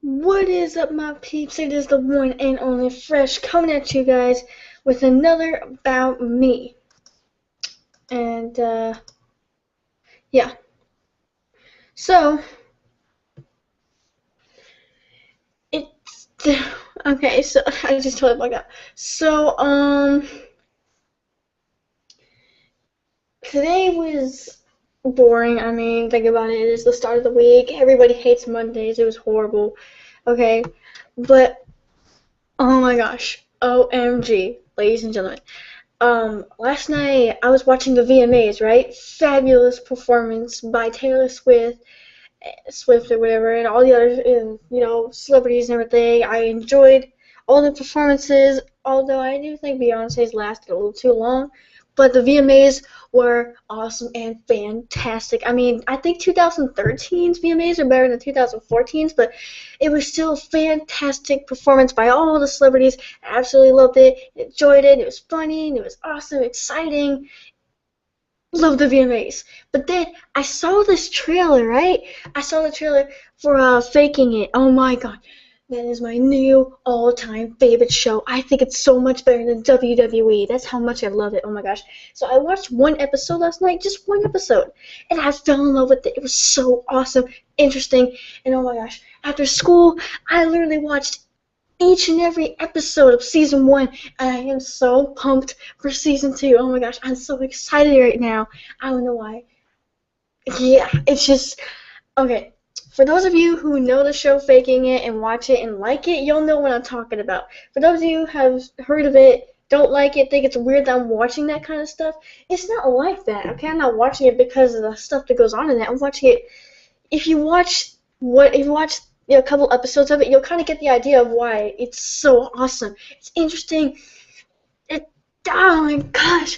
What is up, my peeps? It is the one and only Fresh coming at you guys with another About Me. And, yeah. So, it's. Okay, so I just totally bugged out. So, today was boring. I mean, think about it. It is the start of the week. Everybody hates Mondays. It was horrible. Okay? But, oh my gosh. OMG, ladies and gentlemen. Last night I was watching the VMAs, right? Fabulous performance by Taylor Swift or whatever, and all the other, celebrities and everything. I enjoyed all the performances, although I do think Beyonce's lasted a little too long. But the VMAs were awesome and fantastic. I mean, I think 2013's VMAs are better than 2014's, but it was still a fantastic performance by all the celebrities. I absolutely loved it, enjoyed it. It was funny, and it was awesome, exciting. Love the VMAs. But then I saw this trailer, right? I saw the trailer for Faking It. Oh my god. That is my new all-time favorite show. I think it's so much better than WWE. That's how much I love it. Oh my gosh. So I watched one episode last night, just one episode, and I fell in love with it. It was so awesome, interesting, and oh my gosh. After school, I literally watched each and every episode of season 1, and I am so pumped for season 2. Oh my gosh, I'm so excited right now. I don't know why. Yeah, it's just okay. For those of you who know the show Faking It and watch it and like it, you'll know what I'm talking about. For those of you who have heard of it, don't like it, think it's weird that I'm watching that kind of stuff, it's not like that. Okay, I'm not watching it because of the stuff that goes on in it. I'm watching it. If you watch a couple episodes of it, you'll kind of get the idea of why it's so awesome. It's interesting. It, oh my gosh.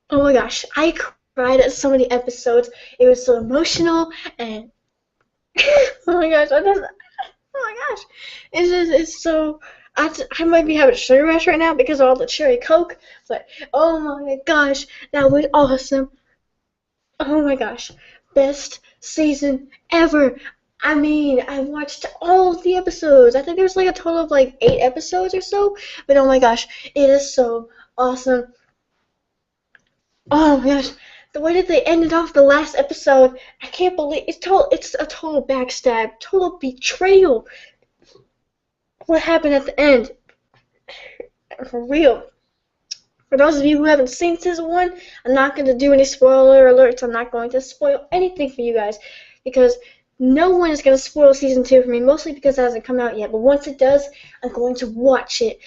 Oh my gosh. I cried at so many episodes. It was so emotional and oh my gosh. Oh my gosh. It's so. I might be having a sugar rush right now because of all the cherry coke, but oh my gosh, that was awesome. Oh my gosh, best season ever. I mean, I watched all of the episodes. I think there's like a total of like 8 episodes or so. But oh my gosh, it is so awesome. Oh my gosh, the way that they ended off the last episode, I can't believe it's a total backstab, total betrayal. What happened at the end? For real. For those of you who haven't seen season 1, I'm not going to do any spoiler alerts. I'm not going to spoil anything for you guys because no one is going to spoil season 2 for me, mostly because it hasn't come out yet. But once it does, I'm going to watch it.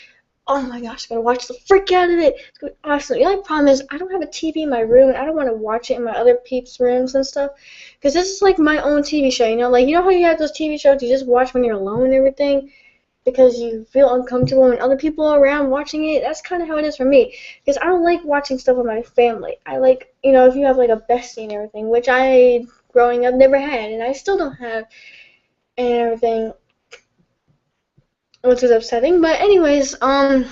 Oh my gosh, I'm going to watch the frick out of it. It's going to be awesome. The only problem is I don't have a TV in my room, and I don't want to watch it in my other peeps' rooms and stuff. Because this is like my own TV show, you know? Like, you know how you have those TV shows you just watch when you're alone and everything? Because you feel uncomfortable when other people are around watching it. That's kind of how it is for me. Because I don't like watching stuff with my family. I like, if you have like a bestie and everything, which I, growing up, never had, and I still don't have, and everything, which is upsetting. But anyways, yeah,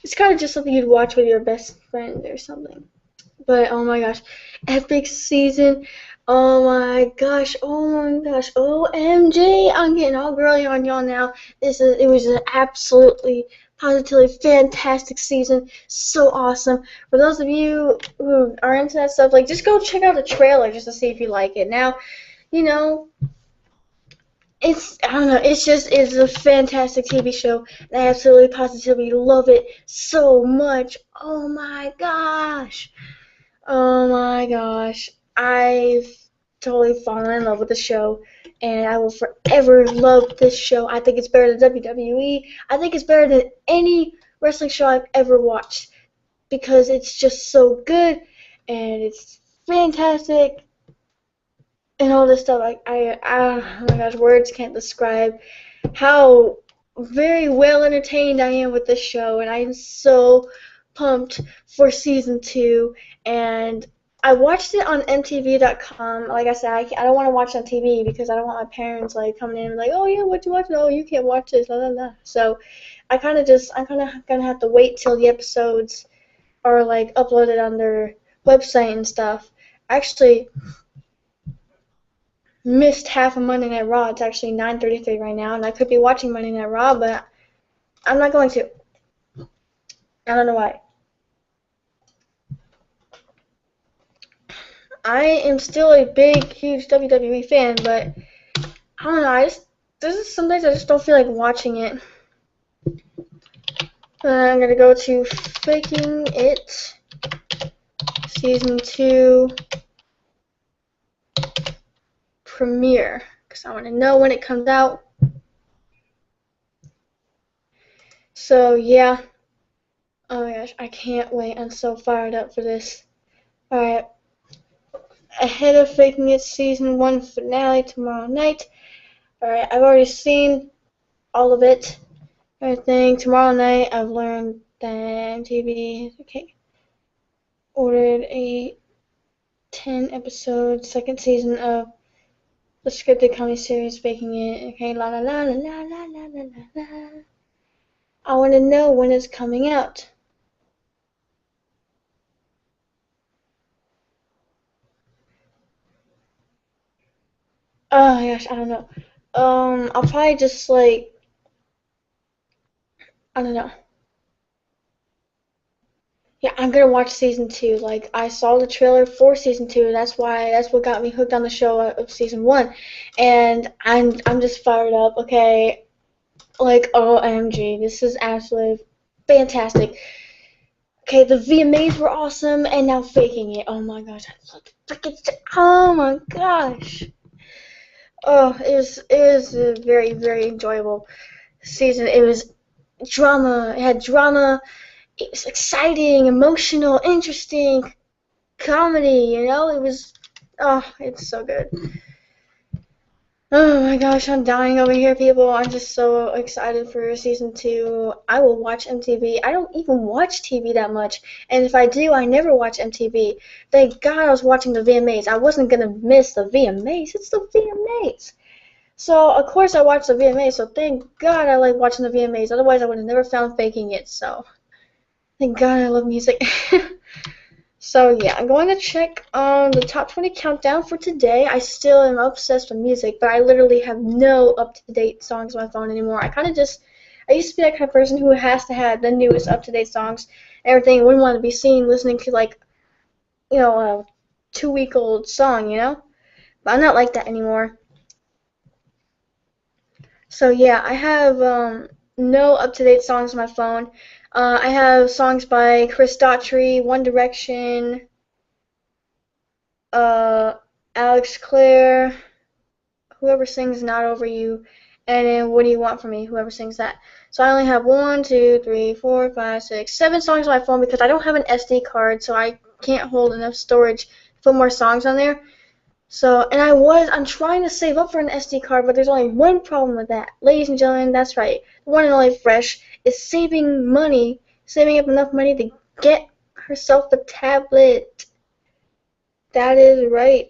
it's kind of just something you'd watch with your best friend or something. But oh my gosh, epic season. Oh my gosh, OMG, I'm getting all girly on y'all now. It was an absolutely, positively fantastic season. So awesome. For those of you who are into that stuff, like just go check out the trailer just to see if you like it. Now, you know, I don't know, it's a fantastic TV show. And I absolutely positively love it so much. Oh my gosh. Oh my gosh. I've totally fallen in love with the show, and I will forever love this show. I think it's better than WWE. I think it's better than any wrestling show I've ever watched because it's just so good and it's fantastic and all this stuff. Oh my gosh, words can't describe how very well entertained I am with this show, and I'm so pumped for season 2. And I watched it on MTV.com. Like I said, I don't want to watch it on TV because I don't want my parents like coming in and like, oh yeah, what you watch? Oh, you can't watch this, blah blah blah. So I'm kind of gonna have to wait till the episodes are like uploaded on their website and stuff. Actually, missed half of Monday Night Raw. It's actually 9:33 right now, and I could be watching Monday Night Raw, but I'm not going to. I don't know why. I am still a big, huge WWE fan, but I don't know. Sometimes I just don't feel like watching it. I'm gonna go to Faking It Season 2 premiere because I want to know when it comes out. So yeah. Oh my gosh, I can't wait. I'm so fired up for this. Alright. Ahead of Faking It Season 1 finale tomorrow night. Alright, I've already seen all of it. Everything. Tomorrow night, I've learned that MTV, okay, ordered a 10-episode second season of the scripted comedy series Faking It. Okay, la la la la la la la la la. I want to know when it's coming out. Oh my gosh, I don't know. I'll probably just like, I don't know. Yeah, I'm gonna watch season 2. Like, I saw the trailer for season 2. That's what got me hooked on the show of season 1, and I'm just fired up. Okay, like OMG, this is absolutely fantastic. Okay, the VMAs were awesome, and now Faking It. Oh my gosh, I love the freaking. Oh my gosh. Oh, it was a very, very enjoyable season. It was drama. It had drama. It was exciting, emotional, interesting comedy. It was. Oh, it's so good. Oh my gosh, I'm dying over here, people. I'm just so excited for season 2. I will watch MTV. I don't even watch TV that much, and if I do, I never watch MTV. Thank God I was watching the VMAs. I wasn't gonna miss the VMAs. It's the VMAs. So, of course, I watched the VMAs, so thank God I like watching the VMAs. Otherwise, I would have never found Faking It, so thank God I love music. So, yeah, I'm going to check the top 20 countdown for today. I still am obsessed with music, but I literally have no up-to-date songs on my phone anymore. I used to be that kind of person who has to have the newest up-to-date songs and everything. Wouldn't want to be seen listening to, like, a 2-week-old song, But I'm not like that anymore. So yeah, I have no up-to-date songs on my phone. I have songs by Chris Daughtry, One Direction, uh, Alex Clare, whoever sings Not Over You, and then What Do You Want From Me, whoever sings that. So I only have 1, 2, 3, 4, 5, 6, 7 songs on my phone because I don't have an SD card, so I can't hold enough storage to put more songs on there. So, and I'm trying to save up for an SD card, but there's only one problem with that. Ladies and gentlemen, that's right. The one and only Fresh is saving up enough money to get herself a tablet. That is right.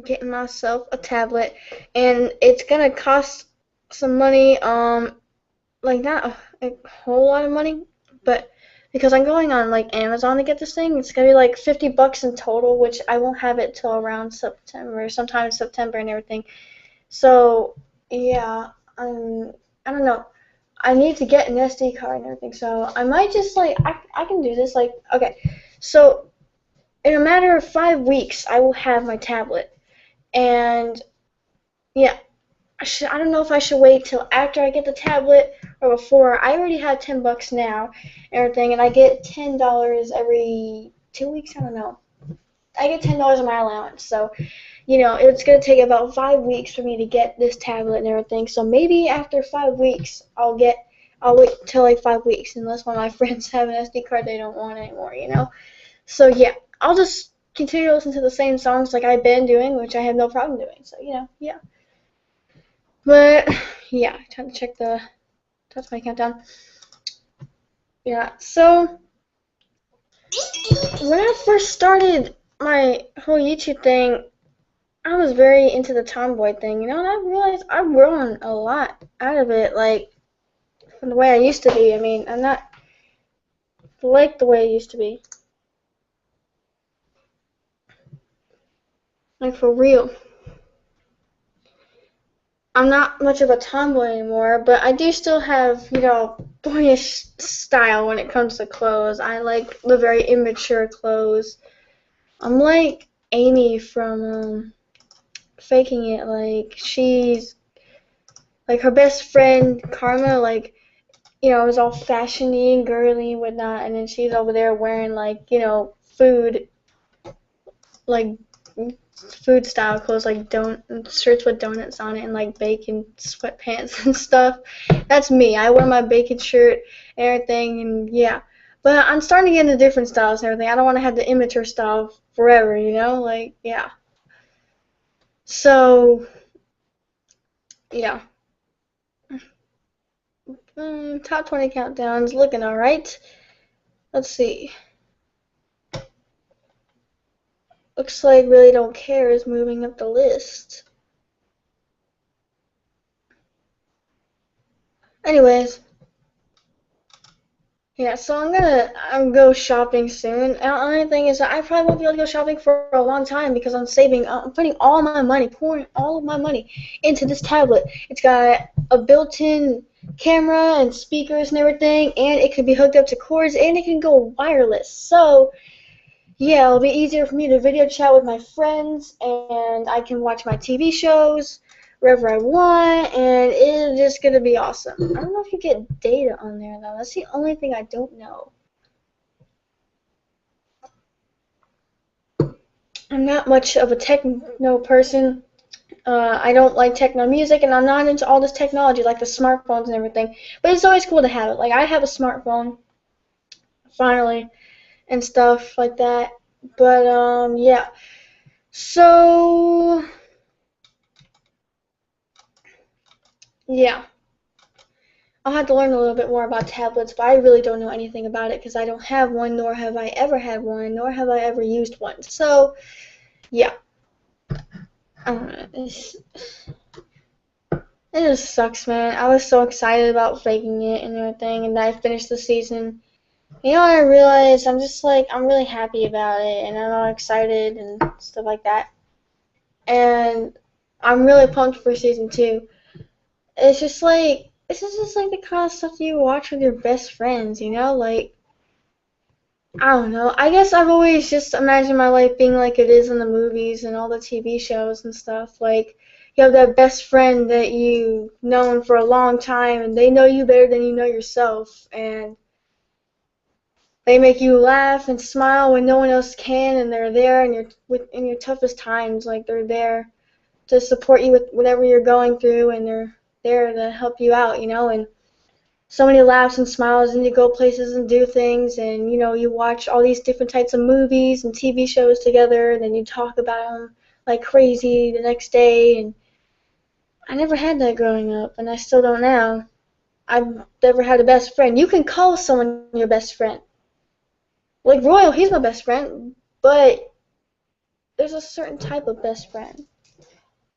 Getting myself a tablet, and it's gonna cost some money. Like not a whole lot of money, but because I'm going on like Amazon to get this thing, it's gonna be like $50 in total, which I won't have it till around September, sometime in September and everything. So yeah, I don't know. I need to get an SD card and everything, so I might just like I can do this. Like, okay, so in a matter of 5 weeks, I will have my tablet, and yeah, I don't know if I should wait till after I get the tablet or before. I already have $10 now and everything, and I get $10 every 2 weeks. I don't know. I get $10 of my allowance, so it's gonna take about 5 weeks for me to get this tablet and everything. So maybe after 5 weeks, I'll wait till like 5 weeks, unless one of my friends have an SD card they don't want anymore. So yeah, I'll just continue to listen to the same songs like I've been doing, which I have no problem doing. So yeah. But yeah, time to check that's my countdown. Yeah, so when I first started my whole YouTube thing, I was very into the tomboy thing, and I realized I've grown a lot out of it, like from the way I used to be. I mean, I'm not like the way I used to be. Like, for real. I'm not much of a tomboy anymore, but I do still have, boyish style when it comes to clothes. I like the very immature clothes. I'm like Amy from Faking It. Like, she's like her best friend Karma. Like, is all fashiony and girly and whatnot, and then she's over there wearing like, food, like food style clothes, like shirts with donuts on it and like bacon sweatpants and stuff. That's me. I wear my bacon shirt and everything, and yeah. But I'm starting to get into different styles and everything. I don't want to have the immature style forever, like, yeah. So, yeah. Top 20 countdowns looking alright. Let's see. Looks like Really Don't Care is moving up the list. Anyways, yeah, so I'm go shopping soon. And the only thing is that I probably won't be able to go shopping for a long time because I'm putting all my money, pouring all of my money into this tablet. It's got a built-in camera and speakers and everything, and it can be hooked up to cords, and it can go wireless. So, yeah, it'll be easier for me to video chat with my friends, and I can watch my TV shows wherever I want, and it's just gonna be awesome. I don't know if you get data on there though. That's the only thing I don't know. I'm not much of a techno person. I don't like techno music, and I'm not into all this technology like the smartphones and everything. But it's always cool to have it. Like, I have a smartphone finally and stuff like that. But yeah. So yeah. I'll have to learn a little bit more about tablets, but I really don't know anything about it because I don't have one, nor have I ever had one, nor have I ever used one. So, yeah. It just sucks, man. I was so excited about Faking It and everything, and I finished the season. I realized I'm really happy about it, and I'm all excited and stuff like that. And I'm really pumped for season 2. It's just like, this is just like the kind of stuff you watch with your best friends, like, I don't know. I guess I've always just imagined my life being like it is in the movies and all the TV shows and stuff. Like, you have that best friend that you've known for a long time, and they know you better than you know yourself, and they make you laugh and smile when no one else can, and they're there in your toughest times. Like, they're there to support you with whatever you're going through, and they're there to help you out, and so many laughs and smiles, and you go places and do things, and you watch all these different types of movies and TV shows together, and then you talk about them like crazy the next day. And I never had that growing up, and I still don't now. I've never had a best friend. You can call someone your best friend. Like Royal, he's my best friend, but there's a certain type of best friend.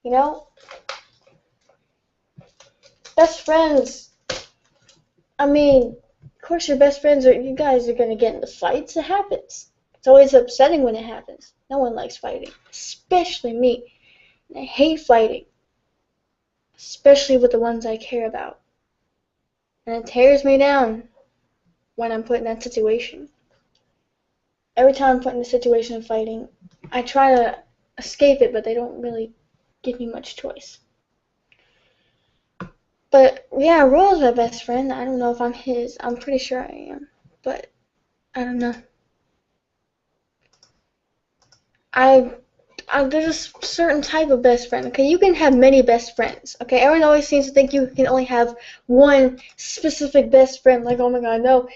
You know? Best friends, I mean, of course your best friends you guys are going to get into fights. It happens. It's always upsetting when it happens. No one likes fighting, especially me. And I hate fighting, especially with the ones I care about. And it tears me down when I'm put in that situation. Every time I'm put in a situation of fighting, I try to escape it, but they don't really give me much choice. But yeah, Royal's my best friend. I don't know if I'm his. I'm pretty sure I am, but I don't know. I there's a certain type of best friend. Okay, you can have many best friends. Okay, everyone always seems to think you can only have one specific best friend. Like, oh my God, no.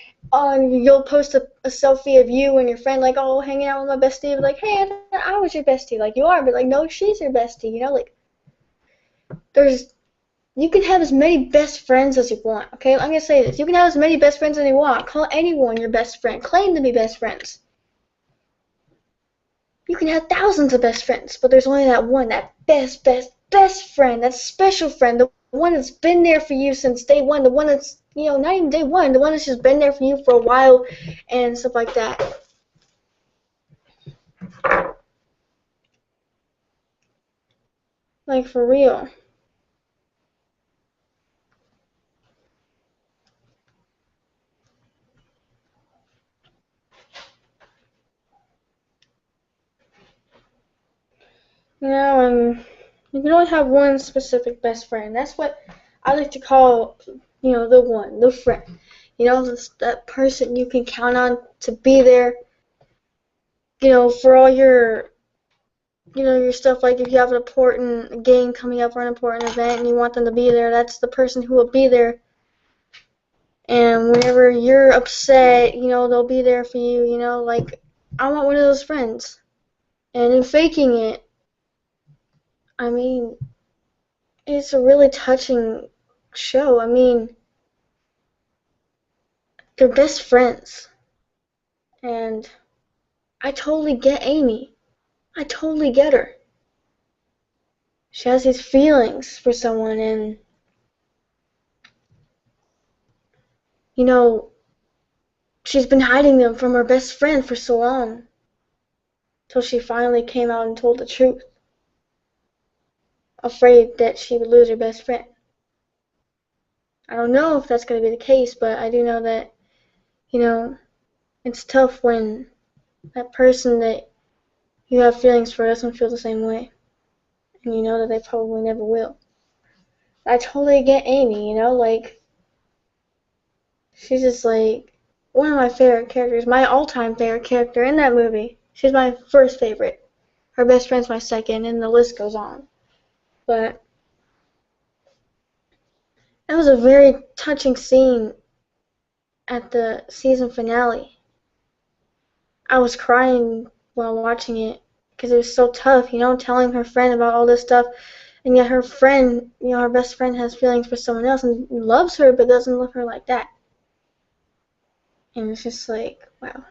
You'll post a selfie of you and your friend, like, oh, hanging out with my bestie, but like, hey, I was your bestie. Like, you are, but like, no, she's your bestie. Like, you can have as many best friends as you want. Okay, I'm gonna say this: you can have as many best friends as you want. Call anyone your best friend. Claim to be best friends. You can have thousands of best friends, but there's only that one, that best friend, that special friend, the one that's been there for you since day one, the one that's, not even day one, the one that's just been there for you for a while and stuff like that. Like, for real. And you can only have one specific best friend. That's what I like to call, the one, the friend. That person you can count on to be there, for all your stuff. Like if you have an important game coming up or an important event and you want them to be there, that's the person who will be there. And whenever you're upset, they'll be there for you, like I want one of those friends. And in faking it, I mean, it's a really touching show. I mean, they're best friends. And I totally get Amy. I totally get her. She has these feelings for someone, and, she's been hiding them from her best friend for so long. Till she finally came out and told the truth. Afraid that she would lose her best friend. I don't know if that's going to be the case, but I do know that, it's tough when that person that you have feelings for doesn't feel the same way. And you know that they probably never will. I totally get Amy, like, she's just like one of my favorite characters, my all-time favorite character in that movie. She's my first favorite. Her best friend's my second, and the list goes on. But it was a very touching scene at the season finale. I was crying while watching it because it was so tough, telling her friend about all this stuff, and yet her friend, her best friend has feelings for someone else and loves her but doesn't love her like that. And it's just like, wow.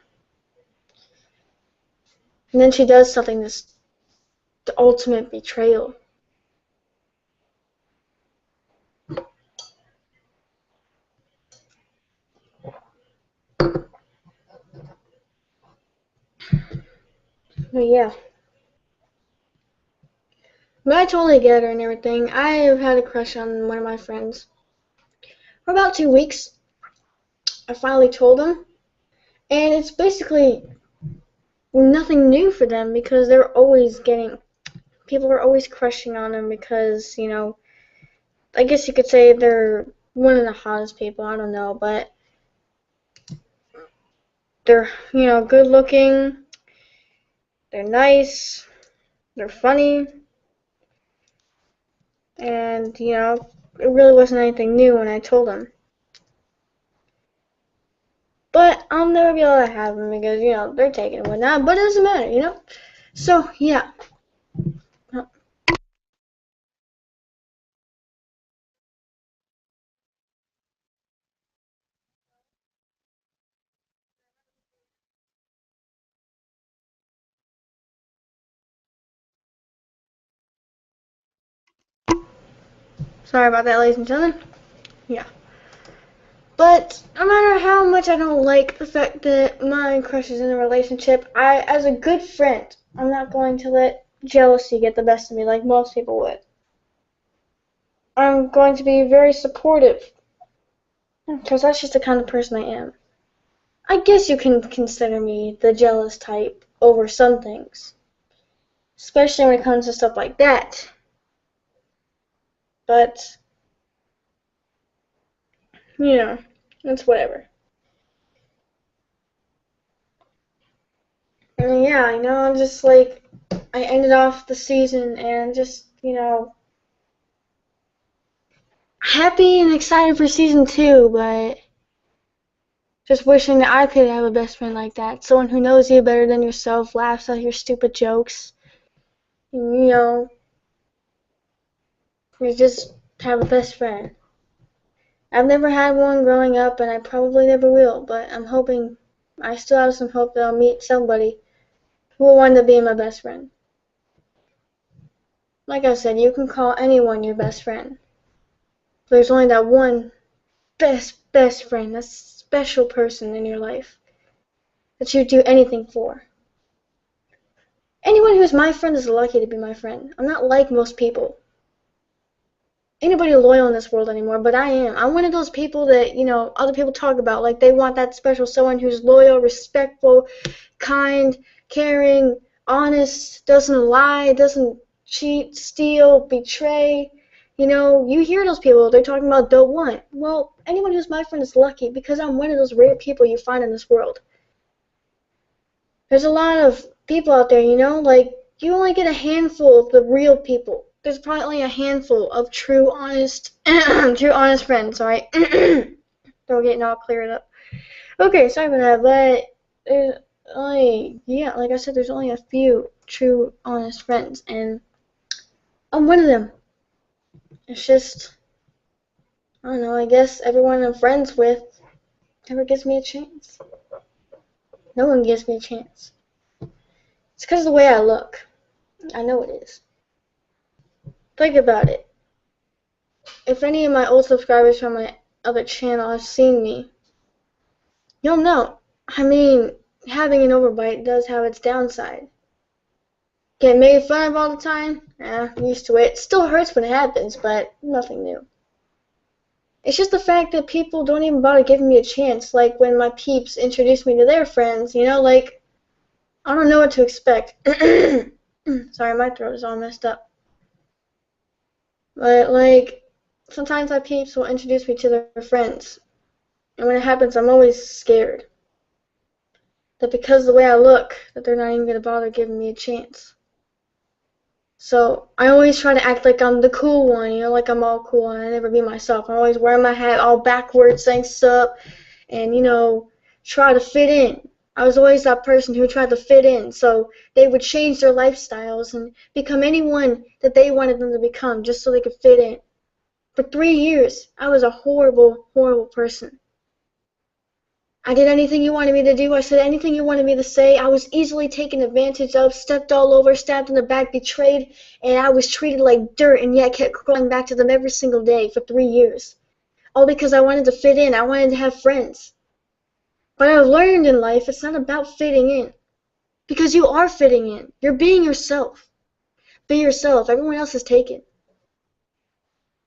And then she does something that's the ultimate betrayal. But yeah. But I totally get her and everything. I have had a crush on one of my friends for about 2 weeks. I finally told him. And it's basically nothing new for them because people are always crushing on them because, I guess you could say they're one of the hottest people, I don't know, but they're, good looking, they're nice, they're funny, and, it really wasn't anything new when I told them. But I'll never be able to have them because, they're taken and whatnot, but it doesn't matter, So, yeah. Sorry about that, ladies and gentlemen. Yeah. But no matter how much I don't like the fact that my crush is in a relationship, as a good friend, I'm not going to let jealousy get the best of me like most people would. I'm going to be very supportive because that's just the kind of person I am. I guess you can consider me the jealous type over some things, especially when it comes to stuff like that. But, it's whatever. And yeah, I'm just like, I ended off the season and just, happy and excited for season 2, but just wishing that I could have a best friend like that. Someone who knows you better than yourself, laughs at your stupid jokes. And, you just have a best friend. I've never had one growing up, and I probably never will, but I still have some hope that I'll meet somebody who will wind up being my best friend. Like I said, you can call anyone your best friend. There's only that one best friend, that special person in your life that you'd do anything for. Anyone who's my friend is lucky to be my friend. I'm not like most people. anybody loyal in this world anymore, but I am. I'm one of those people that, other people talk about. Like, they want that special someone who's loyal, respectful, kind, caring, honest, doesn't lie, doesn't cheat, steal, betray. You hear those people, they're talking about the one. Well, anyone who's my friend is lucky because I'm one of those rare people you find in this world. There's a lot of people out there, like, you only get a handful of the real people. There's probably only a handful of true, honest, true, honest friends, alright? Don't getting all cleared up. Okay, sorry about that, but there's only, like I said, there's only a few true, honest friends, and I'm one of them. It's just, I don't know, I guess everyone I'm friends with never gives me a chance. No one gives me a chance. It's because of the way I look. I know it is. Think about it. If any of my old subscribers from my other channel have seen me, you'll know. I mean, having an overbite does have its downside. Get made fun of all the time? I'm used to it. It still hurts when it happens, but nothing new. It's just the fact that people don't even bother giving me a chance, like when my peeps introduce me to their friends, like, I don't know what to expect. Sorry, my throat is all messed up. But, like, sometimes my peeps will introduce me to their friends. And when it happens, I'm always scared. That because of the way I look, that they're not even going to bother giving me a chance. So, I always try to act like I'm the cool one, like I'm all cool, and I never be myself. I'm always wearing my hat all backwards, saying sup, and, try to fit in. I was always that person who tried to fit in, so they would change their lifestyles and become anyone that they wanted them to become just so they could fit in. For 3 years, I was a horrible, horrible person. I did anything you wanted me to do. I said anything you wanted me to say. I was easily taken advantage of, stepped all over, stabbed in the back, betrayed, and I was treated like dirt and yet kept going back to them every single day for 3 years. All because I wanted to fit in. I wanted to have friends. But I've learned in life it's not about fitting in. Because you are fitting in. You're being yourself. Be yourself. Everyone else is taken.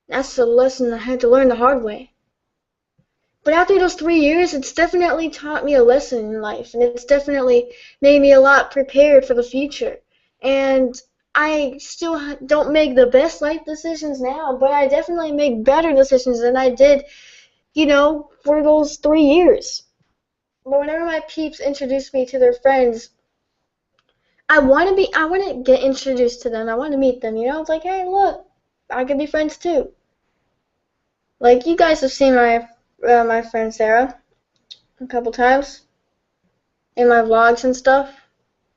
That's a lesson I had to learn the hard way. But after those 3 years, it's definitely taught me a lesson in life, and it's definitely made me a lot prepared for the future. And I still don't make the best life decisions now, but I definitely make better decisions than I did, for those 3 years. But whenever my peeps introduce me to their friends, I want to get introduced to them. I want to meet them, It's like, hey, look, I can be friends too. Like, you guys have seen my friend Sarah a couple times in my vlogs and stuff,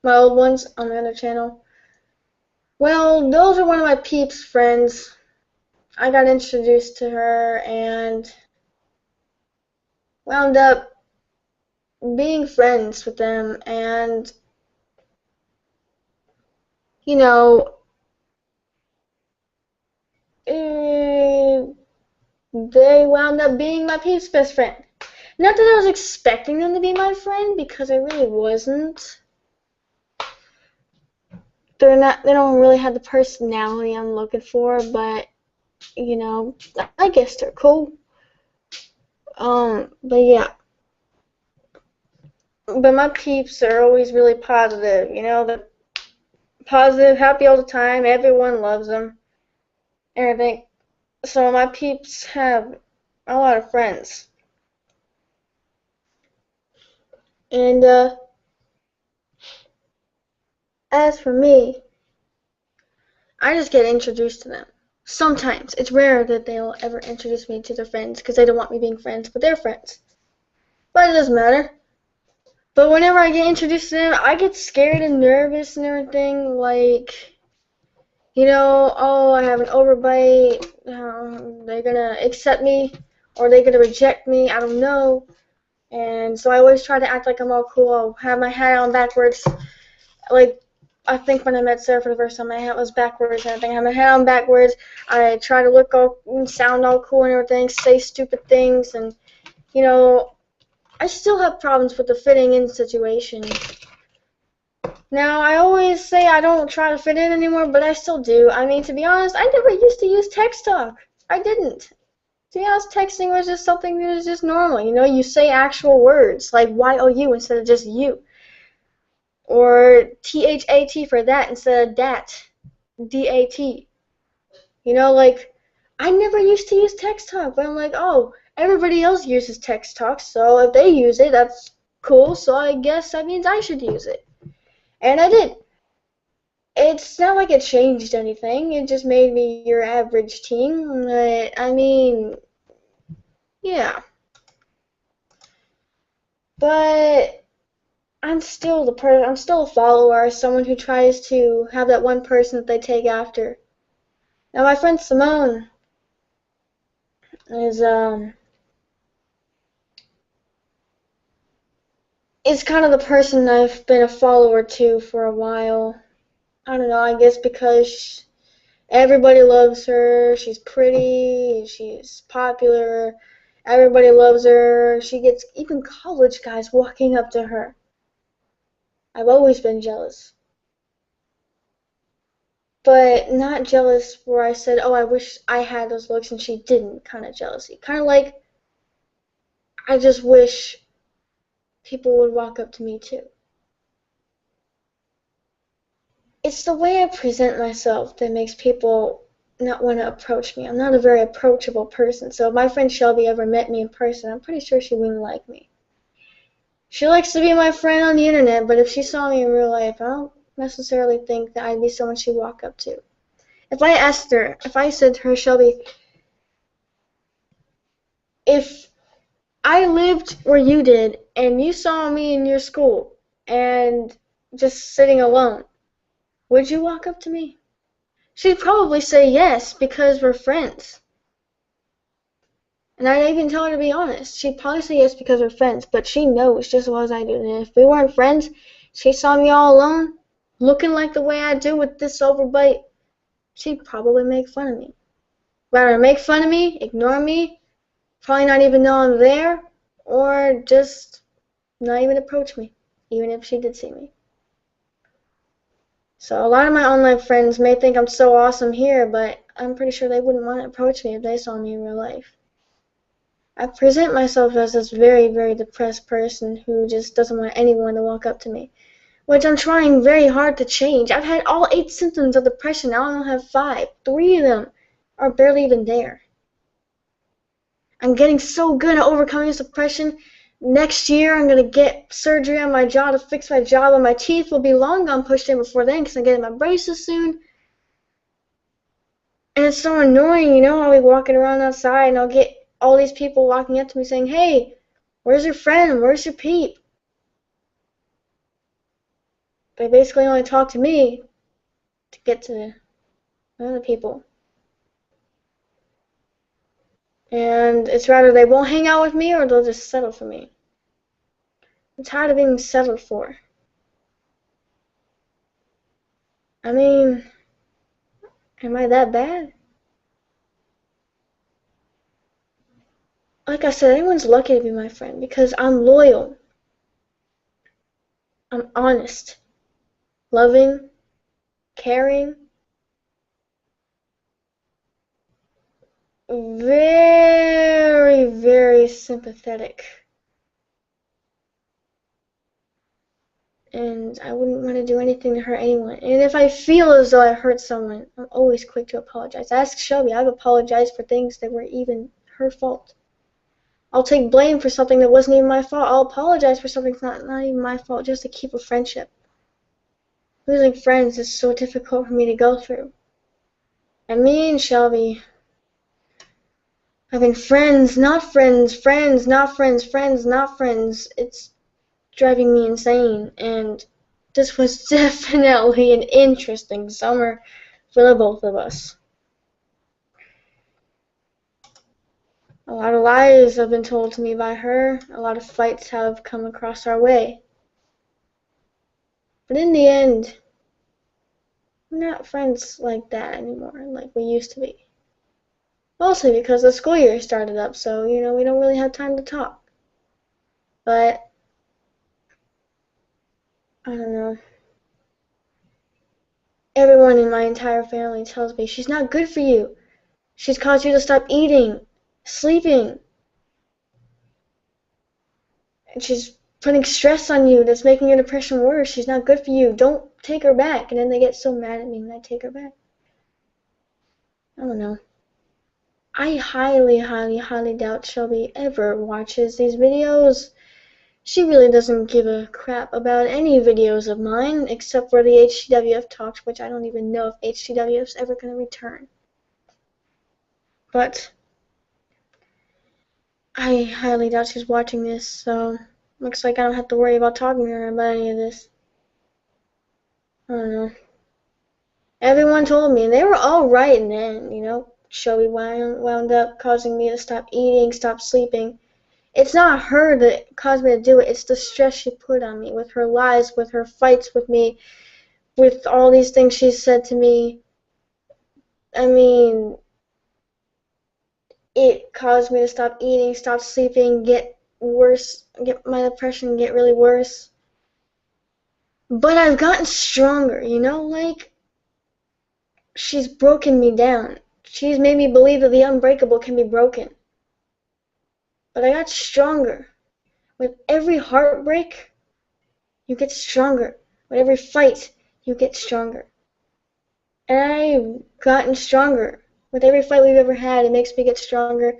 my old ones on the other channel. Well, those are one of my peeps' friends. I got introduced to her and wound up being friends with them, and they wound up being my peeps' best friend. Not that I was expecting them to be my friend, because I really wasn't. They don't really have the personality I'm looking for, but, I guess they're cool. But yeah. But my peeps are always really positive, they're positive, happy all the time, everyone loves them, everything. So my peeps have a lot of friends. And, as for me, I just get introduced to them. Sometimes. It's rare that they'll ever introduce me to their friends because they don't want me being friends with their friends. But it doesn't matter. But whenever I get introduced to them, I get scared and nervous and everything. Like, oh, I have an overbite. They're going to accept me or they're going to reject me. I don't know. And so I always try to act like I'm all cool. I'll have my hat on backwards. Like, I think when I met Sarah for the first time, my hat was backwards and everything. I had my hat on backwards. I try to look all and sound all cool and everything, say stupid things, and, I still have problems with the fitting in situation. Now, I always say I don't try to fit in anymore, but I still do. I mean, to be honest, I never used to use text talk. I didn't. To be honest, texting was just something that was just normal. You know, you say actual words like YOU instead of just you. Or THAT for that instead of dat. DAT. You know, like, I never used to use text talk, but I'm like, oh, everybody else uses text talk, so if they use it, that's cool, so I guess that means I should use it. And I did. It's not like it changed anything, it just made me your average teen. I mean, yeah. But I'm still a follower, someone who tries to have that one person that they take after. Now my friend Simone is is kind of the person I've been a follower to for a while. I don't know, I guess because everybody loves her, she's pretty, she's popular, everybody loves her, she gets even college guys walking up to her. I've always been jealous. But not jealous where I said, oh, I wish I had those looks and she didn't kind of jealousy. Kind of like, I just wish people would walk up to me too. It's the way I present myself that makes people not want to approach me. I'm not a very approachable person, so if my friend Shelby ever met me in person, I'm pretty sure she wouldn't like me. She likes to be my friend on the internet, but if she saw me in real life, I don't necessarily think that I'd be someone she'd walk up to. If I said to her, Shelby, if I lived where you did and you saw me in your school and just sitting alone, would you walk up to me? She'd probably say yes because we're friends. And I'd even tell her to be honest. She'd probably say yes because we're friends, but she knows just as well as I do. And if we weren't friends, she saw me all alone, looking like the way I do with this overbite, she'd probably make fun of me. Rather make fun of me, ignore me, probably not even know I'm there, or just not even approach me, even if she did see me. So a lot of my online friends may think I'm so awesome here, but I'm pretty sure they wouldn't want to approach me if they saw me in real life. I present myself as this very, very depressed person who just doesn't want anyone to walk up to me, which I'm trying very hard to change. I've had all 8 symptoms of depression. Now I only have 5. 3 of them are barely even there. I'm getting so good at overcoming this depression. Next year, I'm going to get surgery on my jaw to fix my jaw, but my teeth will be long gone pushed in before then because I'm getting my braces soon. And it's so annoying, you know, I'll be walking around outside and I'll get all these people walking up to me saying, hey, where's your friend? Where's your peep? They basically only talk to me to get to other people. And it's rather they won't hang out with me or they'll just settle for me. I'm tired of being settled for. I mean, am I that bad? Like I said, anyone's lucky to be my friend because I'm loyal. I'm honest, loving, caring, very, very sympathetic. And I wouldn't want to do anything to hurt anyone. And if I feel as though I hurt someone, I'm always quick to apologize. Ask Shelby. I've apologized for things that were even her fault. I'll take blame for something that wasn't even my fault. I'll apologize for something that's not even my fault just to keep a friendship. Losing friends is so difficult for me to go through. And me and Shelby have been friends, not friends, friends, not friends, friends, not friends. It's driving me insane, and this was definitely an interesting summer for the both of us. A lot of lies have been told to me by her, a lot of fights have come across our way. But in the end, we're not friends like that anymore, like we used to be. Mostly because the school year started up, so, you know, we don't really have time to talk. But, I don't know. Everyone in my entire family tells me, she's not good for you. She's caused you to stop eating, sleeping, and she's putting stress on you that's making your depression worse. She's not good for you. Don't take her back. And then they get so mad at me when I take her back. I don't know. I highly, highly, highly doubt Shelby ever watches these videos. She really doesn't give a crap about any videos of mine except for the HTWF talks, which I don't even know if HTWF's ever going to return. But I highly doubt she's watching this, so looks like I don't have to worry about talking to her about any of this. I don't know. Everyone told me, and they were all right in the end, you know. Shelby wound up causing me to stop eating, stop sleeping. It's not her that caused me to do it. It's the stress she put on me with her lies, with her fights with me, with all these things she said to me. I mean, it caused me to stop eating, stop sleeping, get worse, get my depression get really worse. But I've gotten stronger, you know, like, she's broken me down. She's made me believe that the unbreakable can be broken. But I got stronger. With every heartbreak, you get stronger. With every fight, you get stronger. And I've gotten stronger. With every fight we've ever had, it makes me get stronger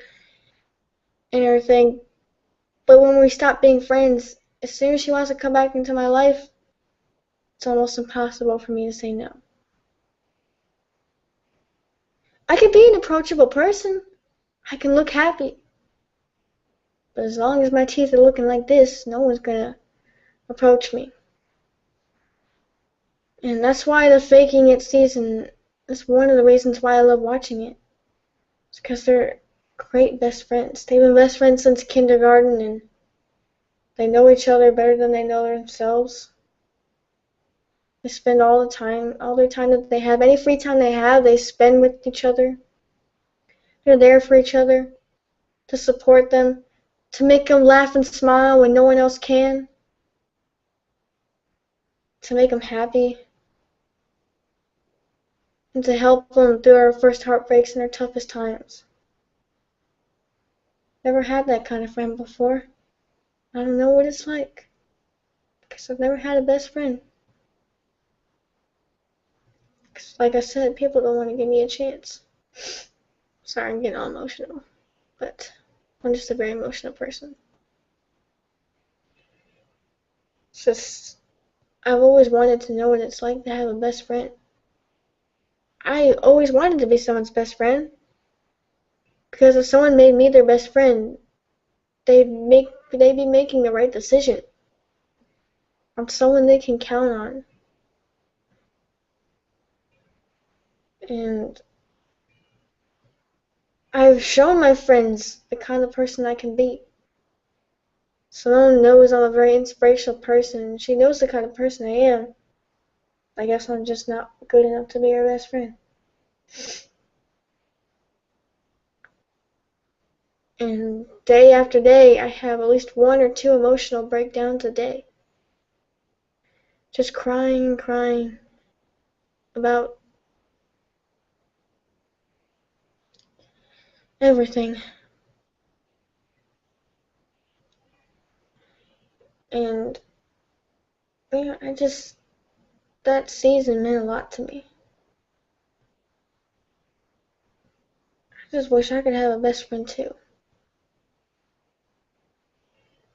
and everything. But when we stop being friends, as soon as she wants to come back into my life, it's almost impossible for me to say no. I can be an approachable person. I can look happy. But as long as my teeth are looking like this, no one's gonna approach me. And that's why the faking it season is one of the reasons why I love watching it. It's because they're great best friends. They've been best friends since kindergarten, and they know each other better than they know themselves. They spend all their time that they have, any free time they have, they spend with each other. They're there for each other, to support them, to make them laugh and smile when no one else can, to make them happy, and to help them through our first heartbreaks and our toughest times. Never had that kind of friend before. I don't know what it's like, because I've never had a best friend. Like I said, people don't want to give me a chance. Sorry, I'm getting all emotional, but I'm just a very emotional person. It's just, I've always wanted to know what it's like to have a best friend. I always wanted to be someone's best friend, because if someone made me their best friend, they'd be making the right decision. I'm someone they can count on. And I've shown my friends the kind of person I can be. Simone knows I'm a very inspirational person, and she knows the kind of person I am. I guess I'm just not good enough to be her best friend. And day after day, I have at least one or two emotional breakdowns a day. Just crying and crying about everything. And yeah, that season meant a lot to me. I just wish I could have a best friend too.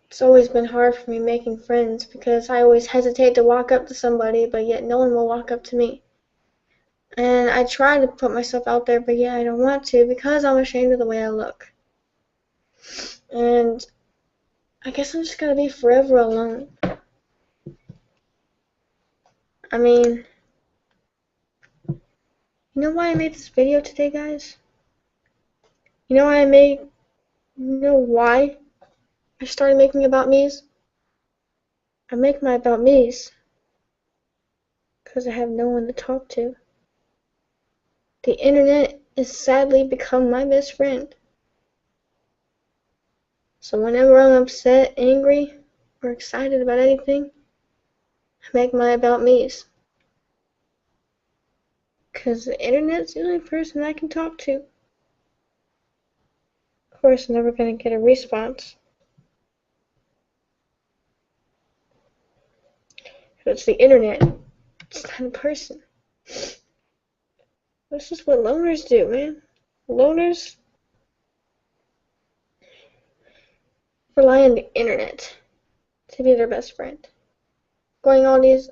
It's always been hard for me making friends because I always hesitate to walk up to somebody, but yet no one will walk up to me. And I try to put myself out there, but yet I don't want to because I'm ashamed of the way I look. And I guess I'm just gonna be forever alone. I mean, you know why I made this video today, guys? You know why I started making about me's? I make my about me's because I have no one to talk to. The internet has sadly become my best friend. So whenever I'm upset, angry, or excited about anything, I make my about me's. Because the internet's the only person I can talk to. course I'm never going to get a response. It's the internet. It's not a person. This is what loners do, man. Loners rely on the internet to be their best friend. Going on these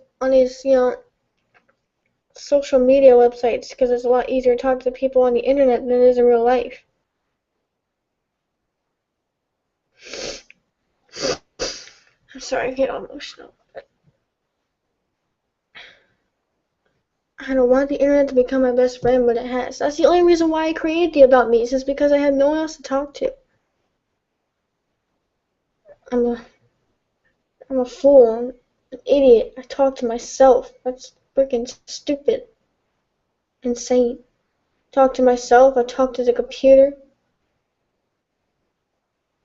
social media websites because it's a lot easier to talk to people on the internet than it is in real life. I'm sorry, I get all emotional. I don't want the internet to become my best friend, but it has. That's the only reason why I created the About Me's, is because I have no one else to talk to. I'm a fool. I'm an idiot. I talk to myself. That's freaking stupid. Insane. Talk to myself. I talk to the computer.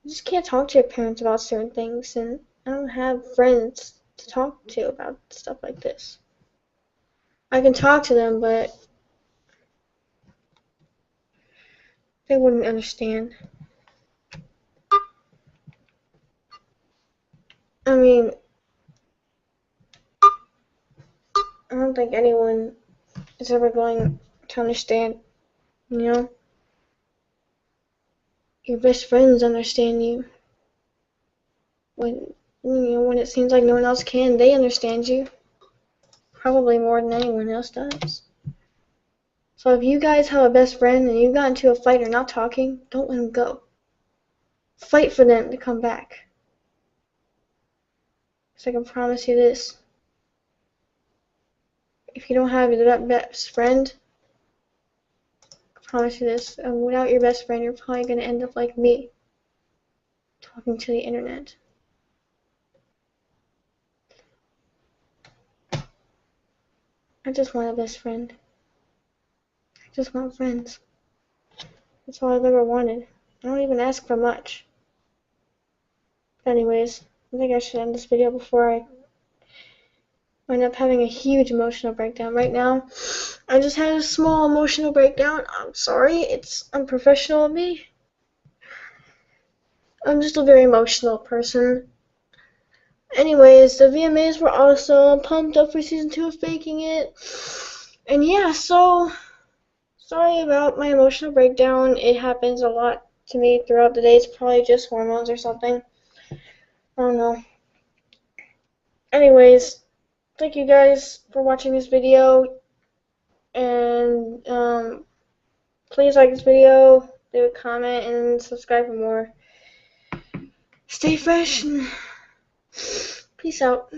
You just can't talk to your parents about certain things, and I don't have friends to talk to about stuff like this. I can talk to them, but they wouldn't understand. I mean, I don't think anyone is ever going to understand, you know? Your best friends understand you. When it seems like no one else can, they understand you. Probably more than anyone else does. So if you guys have a best friend and you got into a fight or not talking, don't let them go. Fight for them to come back. So I can promise you this. If you don't have that best friend, I promise you this, without your best friend, you're probably going to end up like me, talking to the internet. I just want a best friend. I just want friends. That's all I've ever wanted. I don't even ask for much. But anyways, I think I should end this video before I wind up having a huge emotional breakdown. Right now, I just had a small emotional breakdown. I'm sorry, it's unprofessional of me. I'm just a very emotional person. Anyways, the VMAs were awesome. Pumped up for season 2 of Faking It. And yeah, so sorry about my emotional breakdown. It happens a lot to me throughout the day. It's probably just hormones or something. I don't know. Anyways, thank you guys for watching this video. And please like this video, leave a comment, and subscribe for more. Stay fresh and peace out.